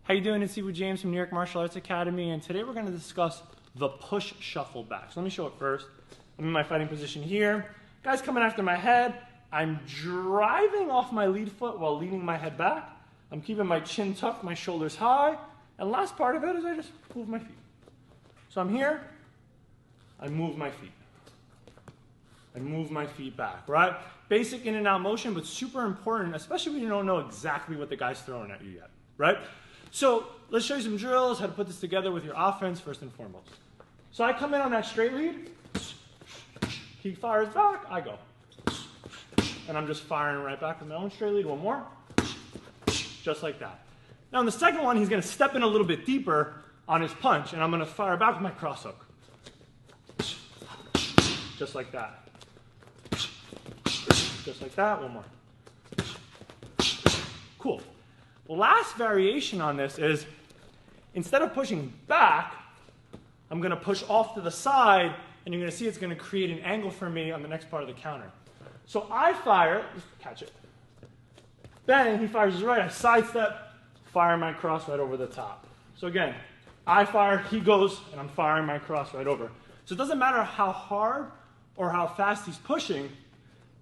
How you doing? It's Siwoo James from New York Martial Arts Academy, and today we're going to discuss the push shuffle back. So let me show it first. I'm in my fighting position here. Guy's coming after my head. I'm driving off my lead foot while leaning my head back. I'm keeping my chin tucked, my shoulders high. And last part of it is I just move my feet. So I'm here. I move my feet. I move my feet back, right? Basic in and out motion, but super important, especially when you don't know exactly what the guy's throwing at you yet, right? So let's show you some drills, how to put this together with your offense first and foremost. So I come in on that straight lead. He fires back, I go. And I'm just firing right back with my own straight lead. One more. Just like that. Now in the second one, he's going to step in a little bit deeper on his punch, and I'm going to fire back with my cross hook. Just like that. Just like that. One more. Cool. The last variation on this is, instead of pushing back, I'm going to push off to the side, and you're going to see it's going to create an angle for me on the next part of the counter. So I fire, just catch it. Bang, he fires his right, I sidestep, fire my cross right over the top. So again, I fire, he goes, and I'm firing my cross right over. So it doesn't matter how hard or how fast he's pushing,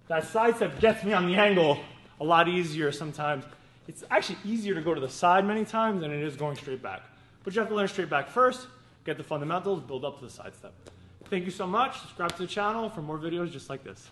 that sidestep gets me on the angle a lot easier sometimes. It's actually easier to go to the side many times than it is going straight back. But you have to learn straight back first, get the fundamentals, build up to the sidestep. Thank you so much. Subscribe to the channel for more videos just like this.